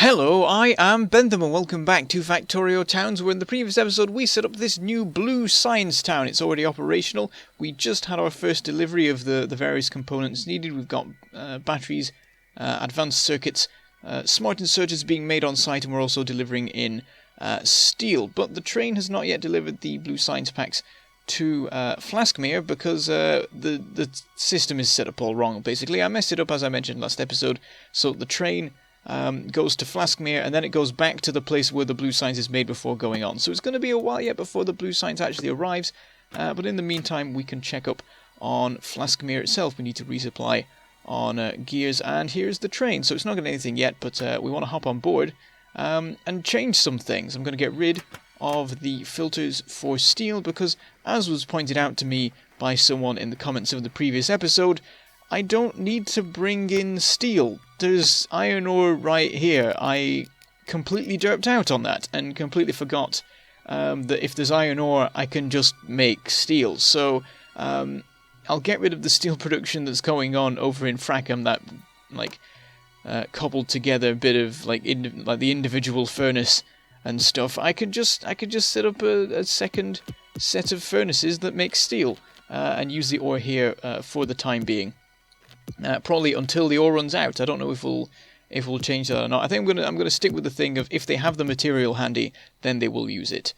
Hello, I am Bentham and welcome back to Factorio Towns, where in the previous episode we set up this new blue science town. It's already operational. We just had our first delivery of the various components needed. We've got batteries, advanced circuits, smart inserters being made on site, and we're also delivering in steel. But the train has not yet delivered the blue science packs to Flaskmere because the system is set up all wrong, basically. I messed it up, as I mentioned last episode, so the train goes to Flaskmere, and then it goes back to the place where the blue science is made before going on. So it's going to be a while yet before the blue science actually arrives, but in the meantime we can check up on Flaskmere itself. We need to resupply on gears, and here's the train. So it's not getting anything yet, but we want to hop on board and change some things. I'm going to get rid of the filters for steel because, as was pointed out to me by someone in the comments of the previous episode, I don't need to bring in steel. There's iron ore right here. I completely derped out on that and completely forgot that if there's iron ore, I can just make steel. So I'll get rid of the steel production that's going on over in Frackham, that cobbled together bit of like the individual furnace and stuff. I could just set up a second set of furnaces that make steel and use the ore here for the time being. Probably until the ore runs out. I don't know if we'll change that or not. I think I'm gonna stick with the thing of if they have the material handy, then they will use it.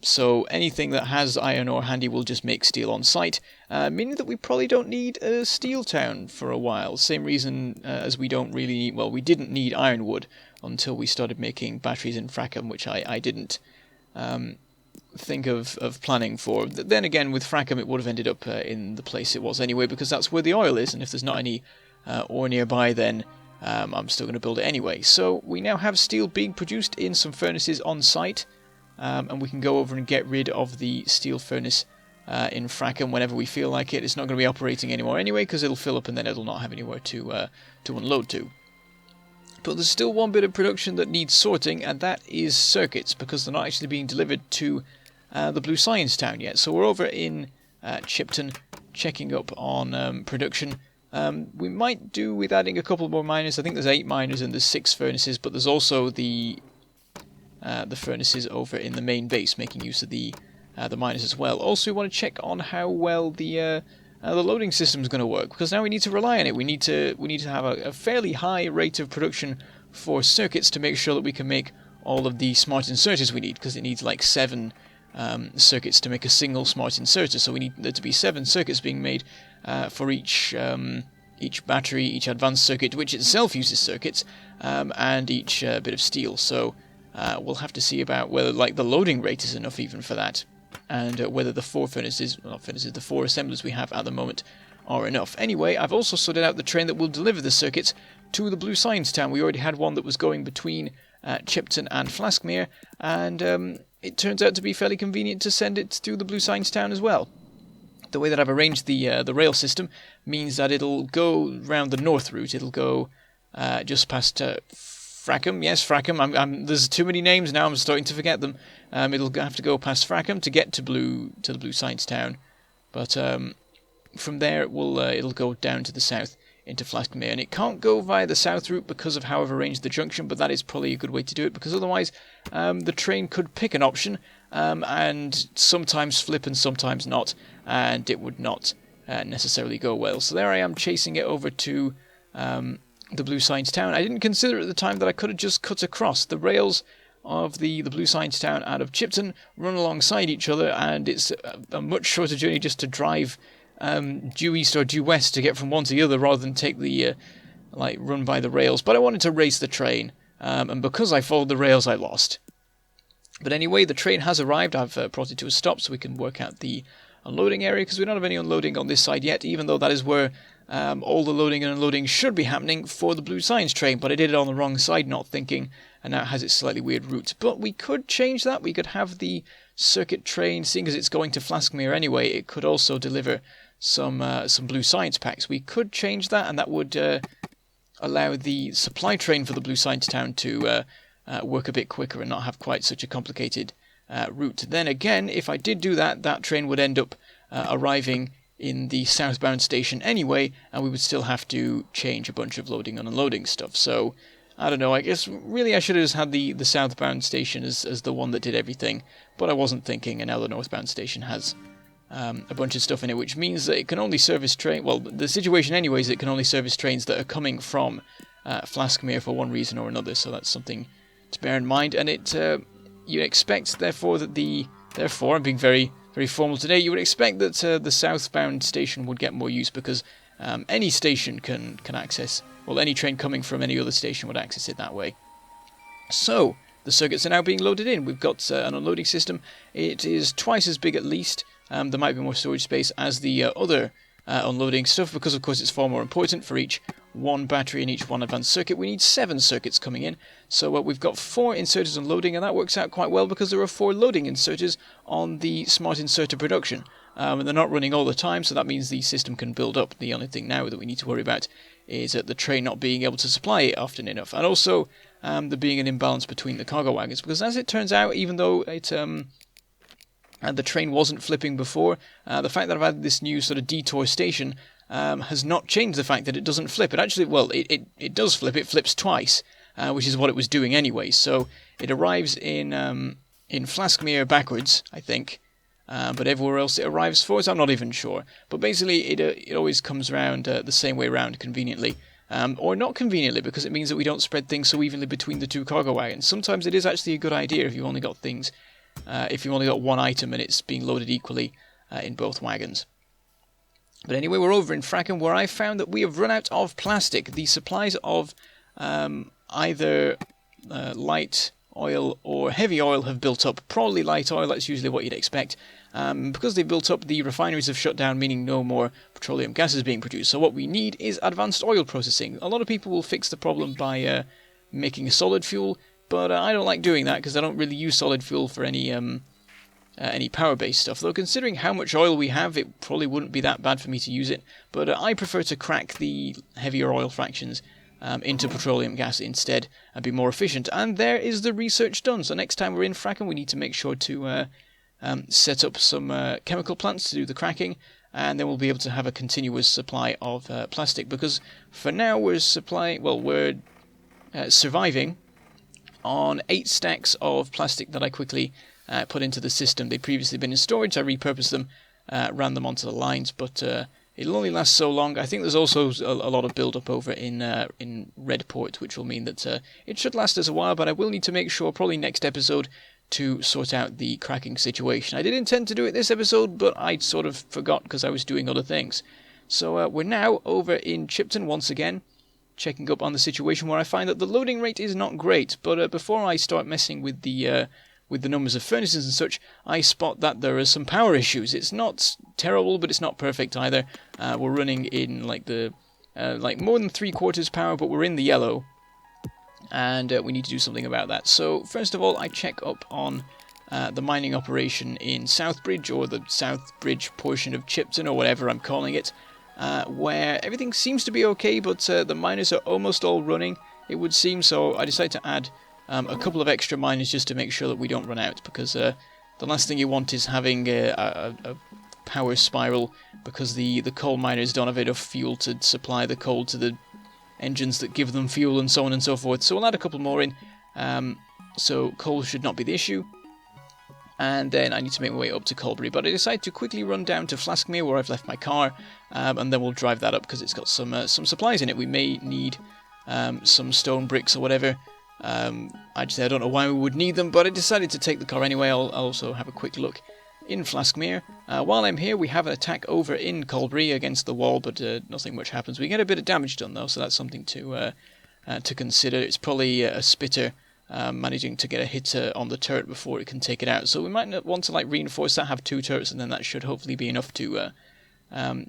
So anything that has iron ore handy will just make steel on site, meaning that we probably don't need a steel town for a while. Same reason as we don't really we didn't need ironwood until we started making batteries in Frackham, which I didn't think of planning for. Then again, with Frackham it would have ended up in the place it was anyway, because that's where the oil is, and if there's not any ore nearby, then I'm still going to build it anyway. So we now have steel being produced in some furnaces on site, and we can go over and get rid of the steel furnace in Frackham whenever we feel like it. It's not going to be operating anymore anyway, because it'll fill up and then it'll not have anywhere to unload to. But there's still one bit of production that needs sorting, and that is circuits, because they're not actually being delivered to the Blue Science Town yet. So we're over in Chipton checking up on production. We might do with adding a couple more miners. I think there's 8 miners and there's 6 furnaces, but there's also the furnaces over in the main base, making use of the miners as well. Also, we want to check on how well the loading system is going to work, because now we need to rely on it. We need to have a fairly high rate of production for circuits to make sure that we can make all of the smart inserters we need, because it needs like 7 circuits to make a single smart inserter. So we need there to be 7 circuits being made for each battery, each advanced circuit, which itself uses circuits, and each bit of steel. So we'll have to see about whether the loading rate is enough even for that, and whether the 4 the 4 assemblers we have at the moment are enough. Anyway, I've also sorted out the train that will deliver the circuits to the Blue Science Town. We already had one that was going between Chipton and Flaskmere, and it turns out to be fairly convenient to send it to the Blue Science Town as well. The way that I've arranged the rail system means that it'll go round the north route. It'll go just past Frackham. Yes, Frackham. There's too many names now. I'm starting to forget them. It'll have to go past Frackham to get to the Blue Science Town, but from there it'll go down to the south into Flaskmere, and it can't go via the south route because of how I've arranged the junction, but that is probably a good way to do it, because otherwise the train could pick an option and sometimes flip and sometimes not, and it would not necessarily go well. So there I am chasing it over to the Blue Science Town. I didn't consider at the time that I could have just cut across. The rails of the Blue Science Town out of Chipton run alongside each other, and it's a much shorter journey just to drive due east or due west to get from one to the other, rather than take the run by the rails. But I wanted to race the train, and because I followed the rails, I lost. But anyway, the train has arrived. I've brought it to a stop so we can work out the unloading area, because we don't have any unloading on this side yet, even though that is where all the loading and unloading should be happening for the Blue Science train. But I did it on the wrong side, not thinking, and now it has its slightly weird route. But we could change that. We could have the circuit train, seeing as it's going to Flaskmere anyway, it could also deliver some Blue Science packs. We could change that, and that would allow the supply train for the Blue Science Town to work a bit quicker and not have quite such a complicated route. Then again, if I did do that, that train would end up arriving in the southbound station anyway, and we would still have to change a bunch of loading and unloading stuff. So I don't know, I guess really I should have just had the southbound station as the one that did everything, but I wasn't thinking, and now the northbound station has a bunch of stuff in it, which means that it can only service well, the situation anyways, it can only service trains that are coming from Flaskmere for one reason or another, so that's something to bear in mind. And you expect, therefore, that I'm being very, very formal today, you would expect that the southbound station would get more use, because any station can access, well, any train coming from any other station would access it that way. So, the circuits are now being loaded in. We've got an unloading system. It is twice as big at least. There might be more storage space as the other unloading stuff, because of course it's far more important. For each one battery in each one advanced circuit, we need 7 circuits coming in. So we've got 4 inserters unloading, and that works out quite well because there are 4 loading inserters on the smart inserter production. And they're not running all the time, so that means the system can build up. The only thing now that we need to worry about is the train not being able to supply it often enough, and also there being an imbalance between the cargo wagons, because as it turns out, even though the train wasn't flipping before, the fact that I've added this new sort of detour station has not changed the fact that it doesn't flip. It actually, well, it does flip. It flips twice, which is what it was doing anyway. So it arrives in Flaskmere backwards, I think. But everywhere else it arrives forwards, I'm not even sure. But basically, it always comes around the same way around, conveniently. Or not conveniently, because it means that we don't spread things so evenly between the 2 cargo wagons. Sometimes it is actually a good idea if you've only got things, if you've only got one item and it's being loaded equally in both wagons. But anyway, we're over in Fracken, where I found that we have run out of plastic. The supplies of either light oil or heavy oil have built up. Probably light oil, that's usually what you'd expect. Because they've built up, the refineries have shut down, meaning no more petroleum gas is being produced. So what we need is advanced oil processing. A lot of people will fix the problem by making a solid fuel, but I don't like doing that because I don't really use solid fuel for any power-based stuff. Though considering how much oil we have, it probably wouldn't be that bad for me to use it. But I prefer to crack the heavier oil fractions into petroleum gas instead and be more efficient. And there is the research done. So next time we're in Fracken, we need to make sure to set up some chemical plants to do the cracking, and then we'll be able to have a continuous supply of plastic. Because for now we're surviving on 8 stacks of plastic that I quickly put into the system. They'd previously been in storage. I repurposed them, ran them onto the lines, but it'll only last so long. I think there's also a lot of build-up over in Redport, which will mean that it should last us a while, but I will need to make sure, probably next episode, to sort out the cracking situation. I did intend to do it this episode, but I sort of forgot because I was doing other things. So we're now over in Chipton once again, checking up on the situation, where I find that the loading rate is not great. But before I start messing with the numbers of furnaces and such, I spot that there are some power issues. It's not terrible, but it's not perfect either. We're running in like more than 3/4 power, but we're in the yellow, and we need to do something about that. So first of all, I check up on the mining operation in Southbridge, or the Southbridge portion of Chipton, or whatever I'm calling it, where everything seems to be okay, but the miners are almost all running, it would seem. So I decided to add a couple of extra miners just to make sure that we don't run out, because the last thing you want is having a power spiral, because the coal miners don't have enough fuel to supply the coal to the engines that give them fuel, and so on and so forth. So we'll add a couple more in, so coal should not be the issue. And then I need to make my way up to Colbury, but I decided to quickly run down to Flaskmere, where I've left my car, and then we'll drive that up because it's got some supplies in it. We may need some stone bricks or whatever. Actually, I don't know why we would need them, but I decided to take the car anyway. I'll also have a quick look in Flaskmere. While I'm here, we have an attack over in Colbury against the wall, but nothing much happens. We get a bit of damage done though, so that's something to consider. It's probably a spitter managing to get a hit on the turret before it can take it out. So we might not want to reinforce that, have 2 turrets, and then that should hopefully be enough to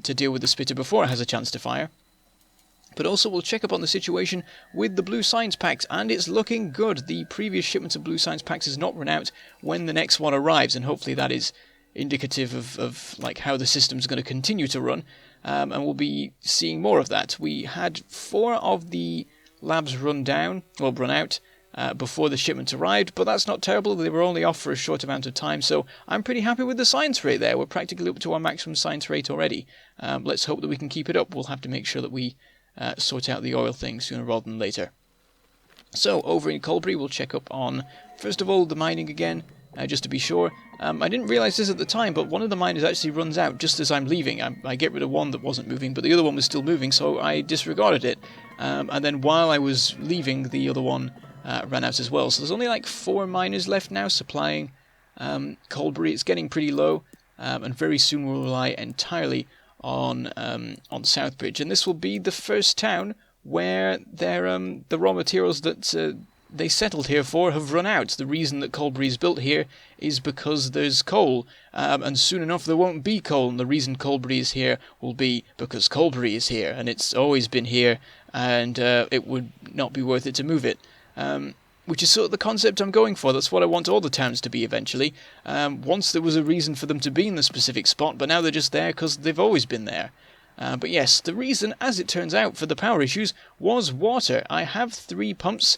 deal with the spitter before it has a chance to fire. But also we'll check up on the situation with the blue science packs, and it's looking good. The previous shipment of blue science packs has not run out when the next one arrives, and hopefully that is indicative of how the system's going to continue to run, and we'll be seeing more of that. We had 4 of the labs run out before the shipment arrived, but that's not terrible. They were only off for a short amount of time, so I'm pretty happy with the science rate there. We're practically up to our maximum science rate already. Let's hope that we can keep it up. We'll have to make sure that we sort out the oil thing sooner rather than later. So over in Colbury, we'll check up on, first of all, the mining again, just to be sure. I didn't realise this at the time, but one of the miners actually runs out just as I'm leaving. I get rid of one that wasn't moving, but the other one was still moving, so I disregarded it. And then while I was leaving, the other one ran out as well. So there's only like 4 miners left now supplying Colbury. It's getting pretty low, and very soon we'll rely entirely on Southbridge. And this will be the first town where the raw materials that they settled here for have run out. The reason that Colbury is built here is because there's coal, and soon enough there won't be coal, and the reason Colbury is here will be because Colbury is here, and it's always been here, and it would not be worth it to move it. Which is sort of the concept I'm going for. That's what I want all the towns to be eventually. Once there was a reason for them to be in the specific spot, but now they're just there because they've always been there. But yes, the reason, as it turns out, for the power issues was water. I have 3 pumps,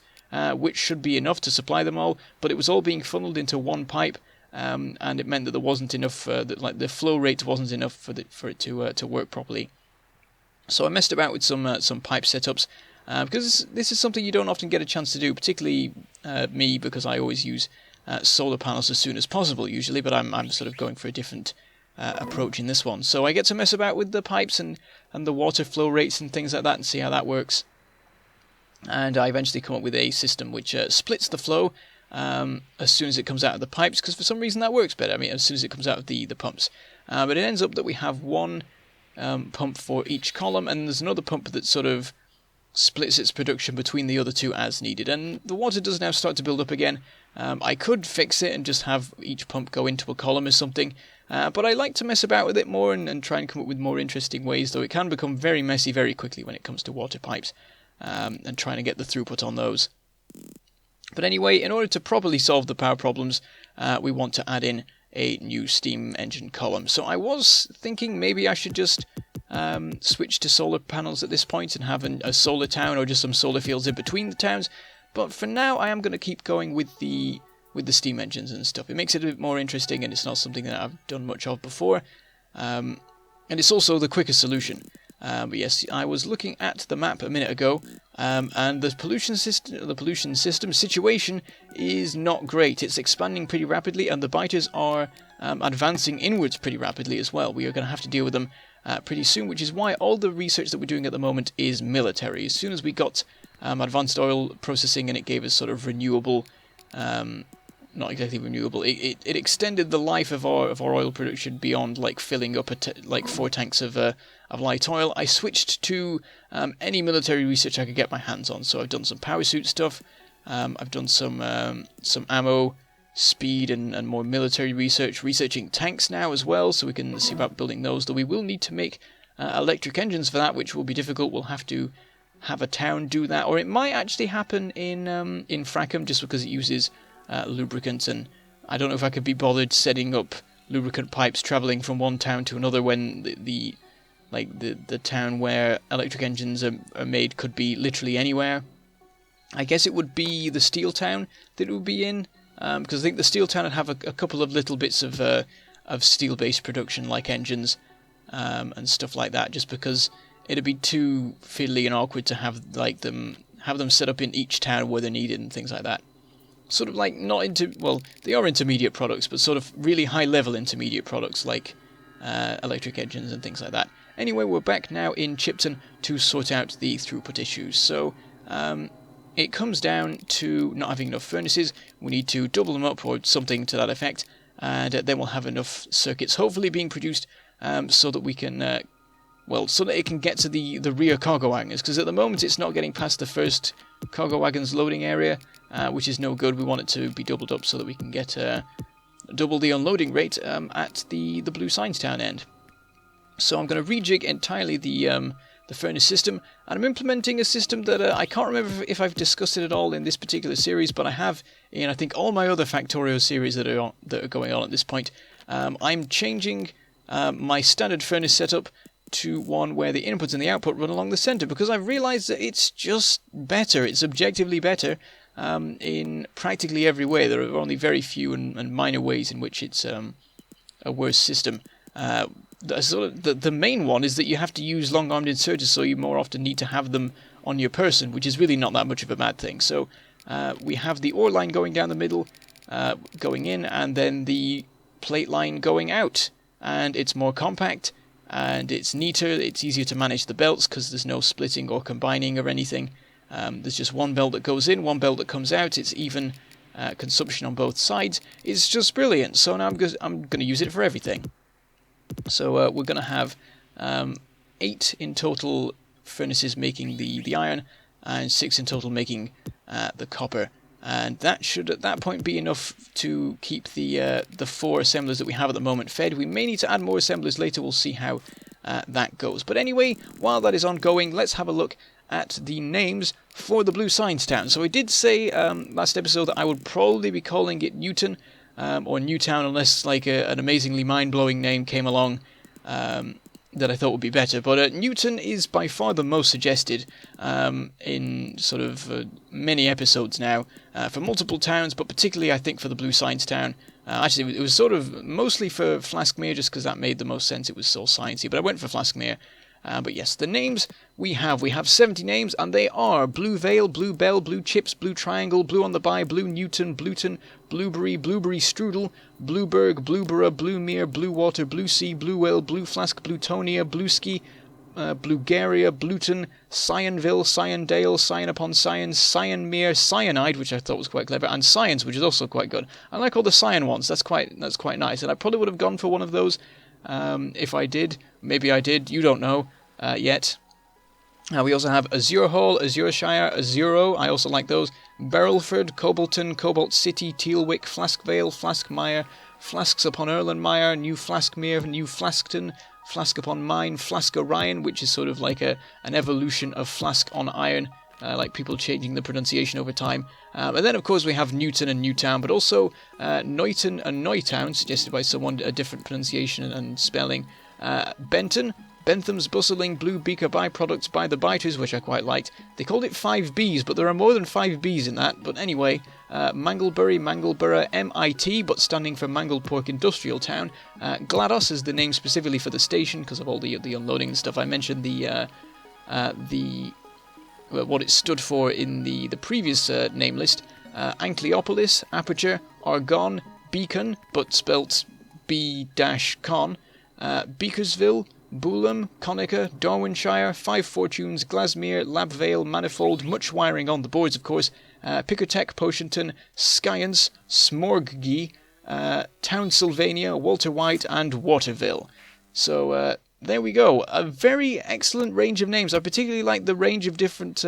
which should be enough to supply them all, but it was all being funneled into one pipe, and it meant that there wasn't enough, the flow rate wasn't enough for it to work properly. So I messed about with some pipe setups, because this is something you don't often get a chance to do, particularly me, because I always use solar panels as soon as possible usually, but I'm sort of going for a different approach in this one. So I get to mess about with the pipes and the water flow rates and things like that and see how that works. And I eventually come up with a system which splits the flow as soon as it comes out of the pipes, because for some reason that works better. I mean, as soon as it comes out of the pumps. But it ends up that we have one pump for each column, and there's another pump that sort of splits its production between the other two as needed. And the water does now start to build up again. I could fix it and just have each pump go into a column or something, but I like to mess about with it more and try and come up with more interesting ways, though it can become very messy very quickly when it comes to water pipes, and trying to get the throughput on those. But anyway, in order to properly solve the power problems, we want to add in a new steam engine column. So I was thinking maybe I should just switch to solar panels at this point and have a solar town or just some solar fields in between the towns. But for now, I am going to keep going with the steam engines and stuff. It makes it a bit more interesting, and it's not something that I've done much of before. And it's also the quicker solution. But yes, I was looking at the map a minute ago, and the pollution system situation is not great. It's expanding pretty rapidly, and the biters are advancing inwards pretty rapidly as well. We are going to have to deal with them pretty soon, which is why all the research that we're doing at the moment is military. As soon as we got advanced oil processing and it gave us sort of renewable, not exactly renewable, it extended the life of our oil production beyond like filling up like 4 tanks of light oil. I switched to any military research I could get my hands on. So I've done some power suit stuff, I've done some ammo, speed and more military research, researching tanks now as well, so we can see about building those, though we will need to make electric engines for that, which will be difficult. We'll have to have a town do that, or it might actually happen in Frackham, just because it uses lubricants, and I don't know if I could be bothered setting up lubricant pipes travelling from one town to another when the town where electric engines are made could be literally anywhere. I guess it would be the steel town that it would be in, because I think the steel town would have a couple of little bits of steel-based production, like engines and stuff like that, just because it'd be too fiddly and awkward to have them set up in each town where they're needed and things like that. Sort of like they are intermediate products, but sort of really high-level intermediate products like electric engines and things like that. Anyway, we're back now in Chipton to sort out the throughput issues. So it comes down to not having enough furnaces. We need to double them up or something to that effect, and then we'll have enough circuits hopefully being produced so that we can, so that it can get to the rear cargo wagons, because at the moment it's not getting past the first cargo wagons loading area, which is no good. We want it to be doubled up so that we can get double the unloading rate at the Blue Signs Town end. So I'm going to rejig entirely the furnace system, and I'm implementing a system that I can't remember if I've discussed it at all in this particular series, but I have in I think all my other Factorio series that are going on at this point. I'm changing my standard furnace setup to one where the input and the output run along the center, because I've realized that it's just better. It's objectively better in practically every way. There are only very few and minor ways in which it's a worse system. The main one is that you have to use long-armed inserters, so you more often need to have them on your person, which is really not that much of a bad thing. So we have the ore line going down the middle, going in, and then the plate line going out. And it's more compact, and it's neater, it's easier to manage the belts because there's no splitting or combining or anything. There's just one belt that goes in, one belt that comes out. It's even consumption on both sides. It's just brilliant. So now I'm going to use it for everything. So we're going to have 8 in total furnaces making the iron, and 6 in total making the copper. And that should at that point be enough to keep the 4 assemblers that we have at the moment fed. We may need to add more assemblers later. We'll see how that goes. But anyway, while that is ongoing, let's have a look at the names for the Blue Science Town. So I did say last episode that I would probably be calling it Newton or Newtown, unless like an amazingly mind-blowing name came along that I thought would be better. But Newton is by far the most suggested in sort of many episodes now for multiple towns, but particularly I think for the Blue Science Town. Actually, it was sort of mostly for Flaskmere just because that made the most sense. It was so sciencey, but I went for Flaskmere. But yes, the names we have 70 names, and they are Blue Vale, Blue Bell, Blue Chips, Blue Triangle, Blue on the By, Blue Newton, Blueton, Blueberry, Blueberry Strudel, Blueberg, Blueborough, Blue Mere, Blue Water, Blue Sea, Blue Whale, Blue Flask, Bluetonia, Blueski, Bluegaria, Blueton, Cyanville, Cyandale, Cyan upon Cyans, Cyanmere, Cyanide, which I thought was quite clever, and Science, which is also quite good. I like all the Cyan ones. That's quite nice, and I probably would have gone for one of those if I did. Maybe I did. You don't know yet. We also have Azure Hall, Azureshire, Azuro. I also like those. Berylford, Cobalton, Cobalt City, Tealwick, Flaskvale, Flaskmire, Flasks upon Erlenmire, New Flaskmere, New Flaskton, Flask upon Mine, Flask Orion, which is sort of like an evolution of Flask on Iron, like people changing the pronunciation over time. And then, of course, we have Newton and Newtown, but also Neuton and Neutown, suggested by someone, a different pronunciation and spelling. Benton, Bentham's Bustling, Blue Beaker Byproducts by the Biters, which I quite liked. They called it 5Bs, but there are more than 5Bs in that. But anyway, Manglebury, Mangleborough, MIT, but standing for Mangledpork Industrial Town. GLaDOS is the name specifically for the station because of all the unloading and stuff. I mentioned what it stood for in the previous name list. Ancleopolis, Aperture, Argonne, Beacon, but spelt B-con, Beakersville, Boolham, Conica, Darwinshire, Five Fortunes, Glasmere, Labvale, Manifold, much wiring on the boards of course, Pickertech, Potionton, Science, Smorggy, Town Sylvania, Walter White, and Waterville. So there we go. A very excellent range of names. I particularly like the range of different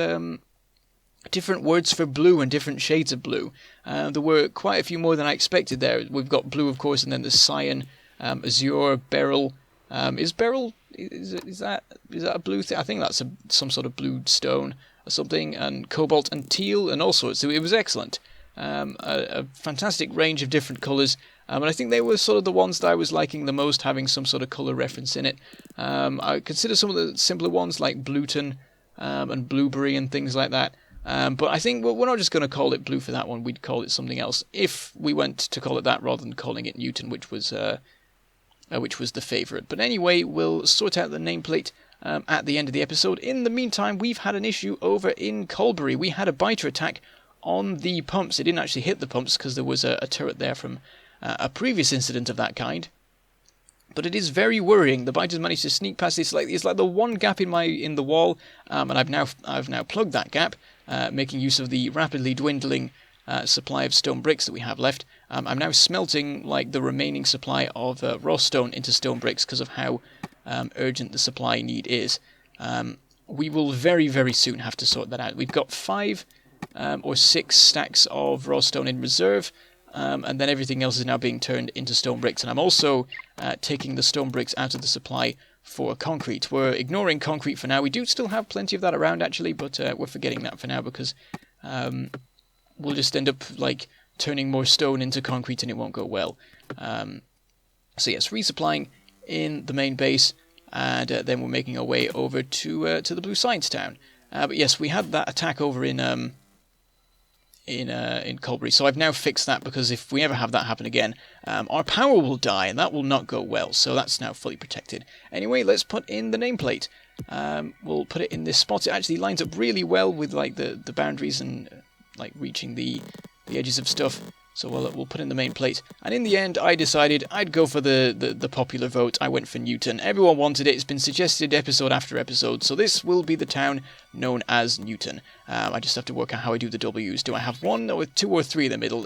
words for blue and different shades of blue. There were quite a few more than I expected there. We've got blue, of course, and then there's cyan, azure, beryl. Is beryl, is that a blue thing? I think that's some sort of blue stone or something, and cobalt and teal and all sorts. So it was excellent. A fantastic range of different colours. And I think they were sort of the ones that I was liking the most, having some sort of colour reference in it. I consider some of the simpler ones like Blueton and Blueberry and things like that. But I think we're not just going to call it blue for that one. We'd call it something else if we went to call it that rather than calling it Newton, which was the favourite. But anyway, we'll sort out the nameplate at the end of the episode. In the meantime, we've had an issue over in Colbury. We had a biter attack on the pumps. It didn't actually hit the pumps because there was a turret there from a previous incident of that kind. But it is very worrying. The biters managed to sneak past this. It's like the one gap in the wall, and I've now plugged that gap, making use of the rapidly dwindling supply of stone bricks that we have left. I'm now smelting like the remaining supply of raw stone into stone bricks because of how urgent the supply need is. We will very, very soon have to sort that out. We've got 5 or 6 stacks of raw stone in reserve, and then everything else is now being turned into stone bricks. And I'm also taking the stone bricks out of the supply for concrete. We're ignoring concrete for now. We do still have plenty of that around actually, but we're forgetting that for now because we'll just end up like turning more stone into concrete and it won't go well. So yes, resupplying in the main base, and then we're making our way over to the Blue Science Town. But yes, we had that attack over in Colbury, so I've now fixed that because if we ever have that happen again, our power will die and that will not go well. So that's now fully protected. Anyway, let's put in the nameplate. We'll put it in this spot. It actually lines up really well with like the boundaries and like reaching the edges of stuff. So we'll put in the main plate. And in the end, I decided I'd go for the popular vote. I went for Newton. Everyone wanted it. It's been suggested episode after episode. So this will be the town known as Newton. I just have to work out how I do the W's. Do I have 1 or 2 or 3 in the middle?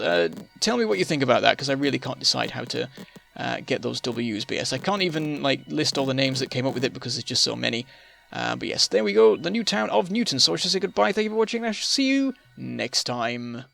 Tell me what you think about that, because I really can't decide how to get those W's. But yes, I can't even like list all the names that came up with it because there's just so many. But yes, there we go. The new town of Newton. So I should say goodbye. Thank you for watching. I shall see you next time.